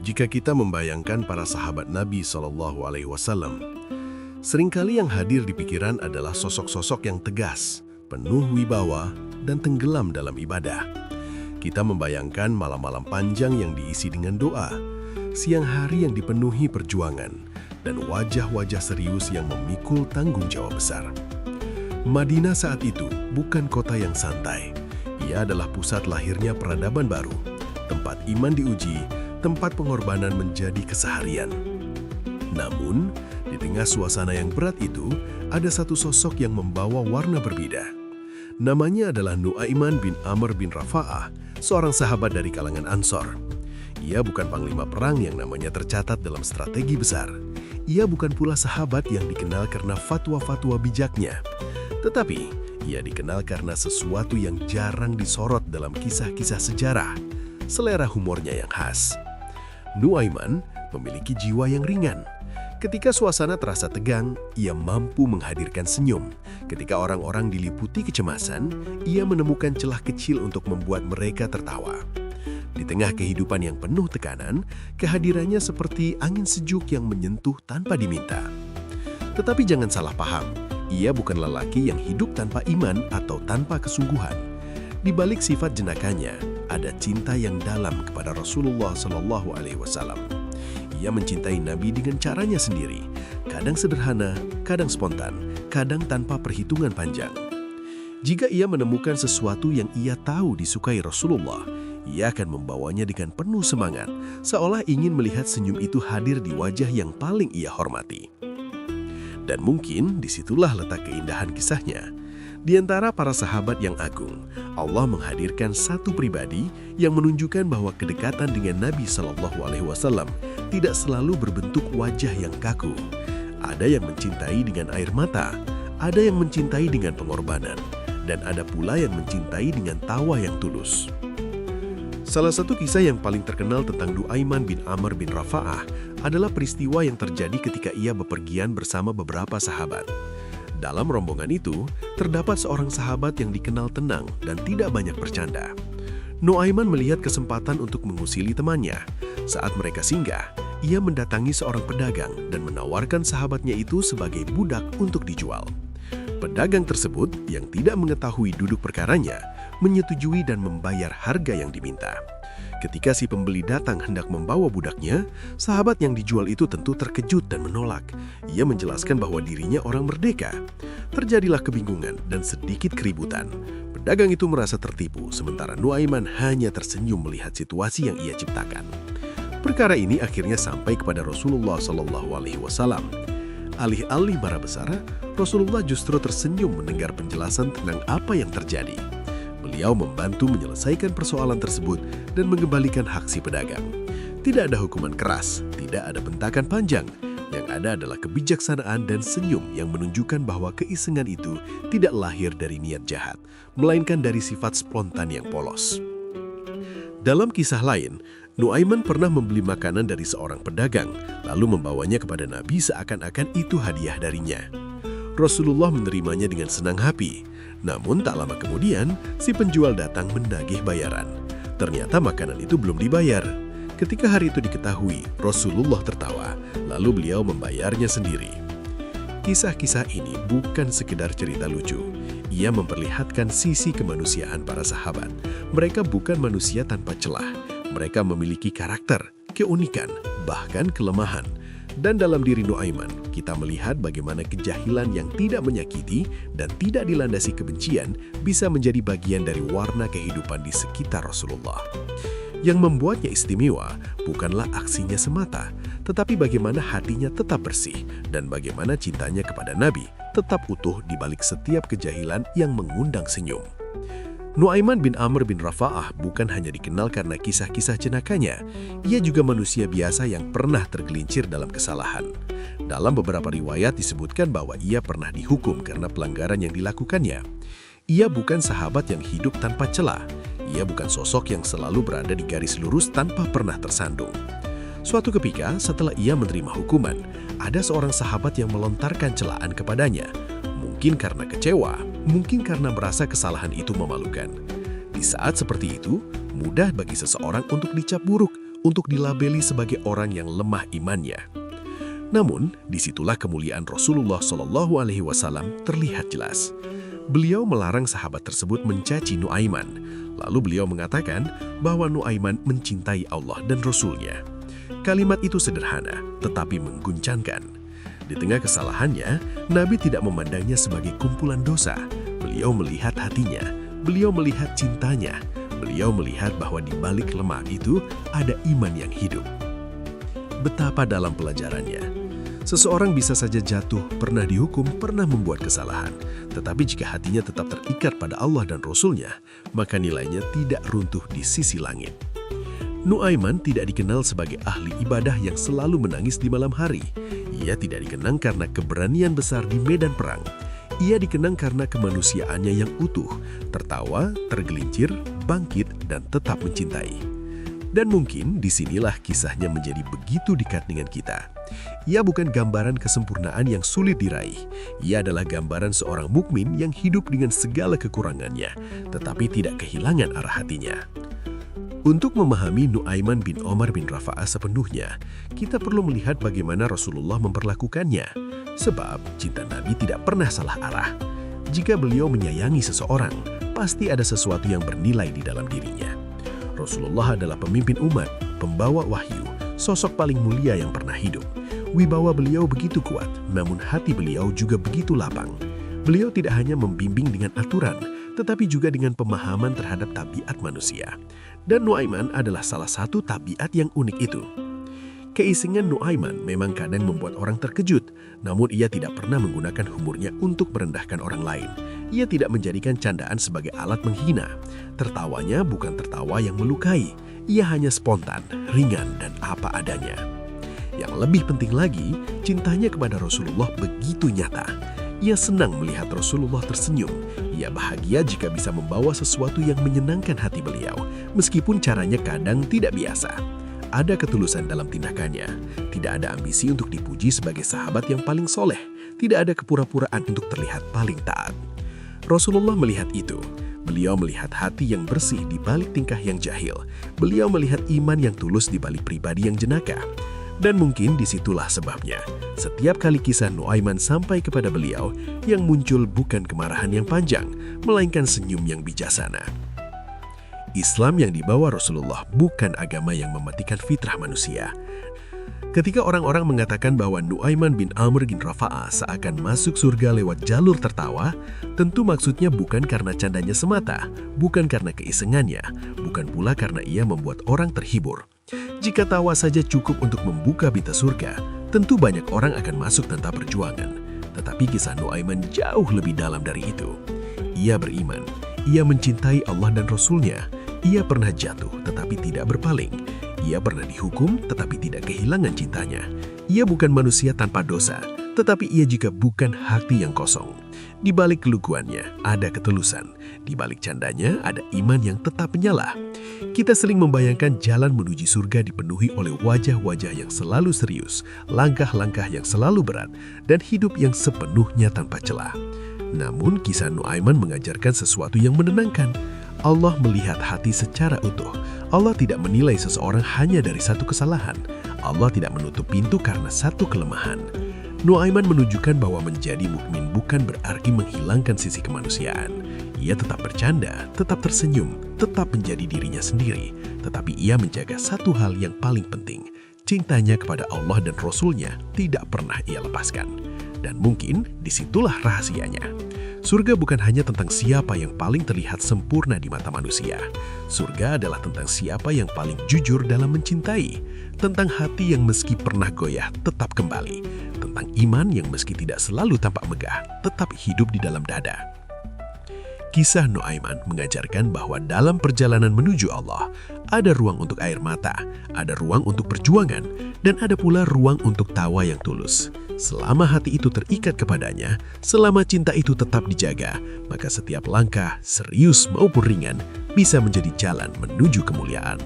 Jika kita membayangkan para sahabat Nabi SAW, seringkali yang hadir di pikiran adalah sosok-sosok yang tegas, penuh wibawa, dan tenggelam dalam ibadah. Kita membayangkan malam-malam panjang yang diisi dengan doa, siang hari yang dipenuhi perjuangan, dan wajah-wajah serius yang memikul tanggung jawab besar. Madinah saat itu bukan kota yang santai. Ia adalah pusat lahirnya peradaban baru, tempat iman diuji, tempat pengorbanan menjadi keseharian. Namun, di tengah suasana yang berat itu, ada satu sosok yang membawa warna berbeda. Namanya adalah Nuaiman bin Amr bin Rafa'ah, seorang sahabat dari kalangan Ansor. Ia bukan panglima perang yang namanya tercatat dalam strategi besar. Ia bukan pula sahabat yang dikenal karena fatwa-fatwa bijaknya. Tetapi, ia dikenal karena sesuatu yang jarang disorot dalam kisah-kisah sejarah, selera humornya yang khas. Nuaiman memiliki jiwa yang ringan. Ketika suasana terasa tegang, ia mampu menghadirkan senyum. Ketika orang-orang diliputi kecemasan, ia menemukan celah kecil untuk membuat mereka tertawa. Di tengah kehidupan yang penuh tekanan, kehadirannya seperti angin sejuk yang menyentuh tanpa diminta. Tetapi jangan salah paham, ia bukan lelaki yang hidup tanpa iman atau tanpa kesungguhan. Di balik sifat jenakanya, ada cinta yang dalam kepada Rasulullah SAW. Ia mencintai Nabi dengan caranya sendiri, kadang sederhana, kadang spontan, kadang tanpa perhitungan panjang. Jika ia menemukan sesuatu yang ia tahu disukai Rasulullah, ia akan membawanya dengan penuh semangat, seolah ingin melihat senyum itu hadir di wajah yang paling ia hormati. Dan mungkin disitulah letak keindahan kisahnya. Di antara para sahabat yang agung, Allah menghadirkan satu pribadi yang menunjukkan bahwa kedekatan dengan Nabi SAW tidak selalu berbentuk wajah yang kaku. Ada yang mencintai dengan air mata, ada yang mencintai dengan pengorbanan, dan ada pula yang mencintai dengan tawa yang tulus. Salah satu kisah yang paling terkenal tentang Nuaiman bin Amr bin Rafa'ah adalah peristiwa yang terjadi ketika ia bepergian bersama beberapa sahabat. Dalam rombongan itu, terdapat seorang sahabat yang dikenal tenang dan tidak banyak bercanda. Nuaiman melihat kesempatan untuk mengusili temannya. Saat mereka singgah, ia mendatangi seorang pedagang dan menawarkan sahabatnya itu sebagai budak untuk dijual. Pedagang tersebut, yang tidak mengetahui duduk perkaranya, menyetujui dan membayar harga yang diminta. Ketika si pembeli datang hendak membawa budaknya, sahabat yang dijual itu tentu terkejut dan menolak. Ia menjelaskan bahwa dirinya orang merdeka. Terjadilah kebingungan dan sedikit keributan. Pedagang itu merasa tertipu, sementara Nuaiman hanya tersenyum melihat situasi yang ia ciptakan. Perkara ini akhirnya sampai kepada Rasulullah SAW. Alih-alih marah besar, Rasulullah justru tersenyum mendengar penjelasan tentang apa yang terjadi. Beliau membantu menyelesaikan persoalan tersebut dan mengembalikan hak si pedagang. Tidak ada hukuman keras, tidak ada bentakan panjang. Yang ada adalah kebijaksanaan dan senyum yang menunjukkan bahwa keisengan itu tidak lahir dari niat jahat, melainkan dari sifat spontan yang polos. Dalam kisah lain, Nuaiman pernah membeli makanan dari seorang pedagang, lalu membawanya kepada Nabi seakan-akan itu hadiah darinya. Rasulullah menerimanya dengan senang hati. Namun tak lama kemudian, si penjual datang menagih bayaran. Ternyata makanan itu belum dibayar. Ketika hari itu diketahui, Rasulullah tertawa, lalu beliau membayarnya sendiri. Kisah-kisah ini bukan sekedar cerita lucu. Ia memperlihatkan sisi kemanusiaan para sahabat. Mereka bukan manusia tanpa celah. Mereka memiliki karakter, keunikan, bahkan kelemahan. Dan dalam diri Nuaiman, kita melihat bagaimana kejahilan yang tidak menyakiti dan tidak dilandasi kebencian bisa menjadi bagian dari warna kehidupan di sekitar Rasulullah. Yang membuatnya istimewa bukanlah aksinya semata, tetapi bagaimana hatinya tetap bersih dan bagaimana cintanya kepada Nabi tetap utuh di balik setiap kejahilan yang mengundang senyum. Nuaiman bin Amr bin Rafa'ah bukan hanya dikenal karena kisah-kisah jenakanya, ia juga manusia biasa yang pernah tergelincir dalam kesalahan. Dalam beberapa riwayat disebutkan bahwa ia pernah dihukum karena pelanggaran yang dilakukannya. Ia bukan sahabat yang hidup tanpa celah, ia bukan sosok yang selalu berada di garis lurus tanpa pernah tersandung. Suatu ketika setelah ia menerima hukuman, ada seorang sahabat yang melontarkan celaan kepadanya. Mungkin karena kecewa, mungkin karena merasa kesalahan itu memalukan. Di saat seperti itu, mudah bagi seseorang untuk dicap buruk, untuk dilabeli sebagai orang yang lemah imannya. Namun, disitulah kemuliaan Rasulullah SAW terlihat jelas. Beliau melarang sahabat tersebut mencaci Nuaiman. Lalu beliau mengatakan bahwa Nuaiman mencintai Allah dan Rasul-Nya. Kalimat itu sederhana, tetapi mengguncangkan. Di tengah kesalahannya, Nabi tidak memandangnya sebagai kumpulan dosa. Beliau melihat hatinya, beliau melihat cintanya, beliau melihat bahwa di balik lemah itu ada iman yang hidup. Betapa dalam pelajarannya, seseorang bisa saja jatuh, pernah dihukum, pernah membuat kesalahan. Tetapi jika hatinya tetap terikat pada Allah dan Rasul-Nya, maka nilainya tidak runtuh di sisi langit. Nuaiman tidak dikenal sebagai ahli ibadah yang selalu menangis di malam hari. Ia tidak dikenang karena keberanian besar di medan perang. Ia dikenang karena kemanusiaannya yang utuh, tertawa, tergelincir, bangkit, dan tetap mencintai. Dan mungkin disinilah kisahnya menjadi begitu dekat dengan kita. Ia bukan gambaran kesempurnaan yang sulit diraih. Ia adalah gambaran seorang mukmin yang hidup dengan segala kekurangannya, tetapi tidak kehilangan arah hatinya. Untuk memahami Nuaiman bin Omar bin Rafa'ah sepenuhnya, kita perlu melihat bagaimana Rasulullah memperlakukannya. Sebab cinta Nabi tidak pernah salah arah. Jika beliau menyayangi seseorang, pasti ada sesuatu yang bernilai di dalam dirinya. Rasulullah adalah pemimpin umat, pembawa wahyu, sosok paling mulia yang pernah hidup. Wibawa beliau begitu kuat, namun hati beliau juga begitu lapang. Beliau tidak hanya membimbing dengan aturan, tetapi juga dengan pemahaman terhadap tabiat manusia. Dan Nuaiman adalah salah satu tabiat yang unik itu. Keisengan Nuaiman memang kadang membuat orang terkejut, namun ia tidak pernah menggunakan humornya untuk merendahkan orang lain. Ia tidak menjadikan candaan sebagai alat menghina. Tertawanya bukan tertawa yang melukai, ia hanya spontan, ringan, dan apa adanya. Yang lebih penting lagi, cintanya kepada Rasulullah begitu nyata. Ia senang melihat Rasulullah tersenyum. Ia bahagia jika bisa membawa sesuatu yang menyenangkan hati beliau, meskipun caranya kadang tidak biasa. Ada ketulusan dalam tindakannya. Tidak ada ambisi untuk dipuji sebagai sahabat yang paling soleh. Tidak ada kepura-puraan untuk terlihat paling taat. Rasulullah melihat itu. Beliau melihat hati yang bersih di balik tingkah yang jahil. Beliau melihat iman yang tulus di balik pribadi yang jenaka. Dan mungkin disitulah sebabnya, setiap kali kisah Nuaiman sampai kepada beliau, yang muncul bukan kemarahan yang panjang, melainkan senyum yang bijaksana. Islam yang dibawa Rasulullah bukan agama yang mematikan fitrah manusia. Ketika orang-orang mengatakan bahwa Nuaiman bin Amr bin Rafa'ah seakan masuk surga lewat jalur tertawa, tentu maksudnya bukan karena candanya semata, bukan karena keisengannya, bukan pula karena ia membuat orang terhibur. Jika tawa saja cukup untuk membuka pintu surga, tentu banyak orang akan masuk tanpa perjuangan. Tetapi kisah Nuaiman jauh lebih dalam dari itu. Ia beriman, ia mencintai Allah dan Rasul-Nya. Ia pernah jatuh tetapi tidak berpaling. Ia pernah dihukum tetapi tidak kehilangan cintanya. Ia bukan manusia tanpa dosa, tetapi ia juga bukan hati yang kosong. Di balik keluguannya ada ketulusan. Di balik candanya ada iman yang tetap menyala. Kita sering membayangkan jalan menuju surga dipenuhi oleh wajah-wajah yang selalu serius, langkah-langkah yang selalu berat, dan hidup yang sepenuhnya tanpa celah. Namun kisah Nuaiman mengajarkan sesuatu yang menenangkan. Allah melihat hati secara utuh. Allah tidak menilai seseorang hanya dari satu kesalahan. Allah tidak menutup pintu karena satu kelemahan. Nuaiman menunjukkan bahwa menjadi mukmin bukan berarti menghilangkan sisi kemanusiaan. Ia tetap bercanda, tetap tersenyum, tetap menjadi dirinya sendiri. Tetapi ia menjaga satu hal yang paling penting. Cintanya kepada Allah dan Rasul-Nya tidak pernah ia lepaskan. Dan mungkin disitulah rahasianya. Surga bukan hanya tentang siapa yang paling terlihat sempurna di mata manusia. Surga adalah tentang siapa yang paling jujur dalam mencintai. Tentang hati yang meski pernah goyah tetap kembali. Tentang iman yang meski tidak selalu tampak megah, tetap hidup di dalam dada. Kisah Nuaiman mengajarkan bahwa dalam perjalanan menuju Allah, ada ruang untuk air mata, ada ruang untuk perjuangan, dan ada pula ruang untuk tawa yang tulus. Selama hati itu terikat kepadanya, selama cinta itu tetap dijaga, maka setiap langkah, serius maupun ringan, bisa menjadi jalan menuju kemuliaan.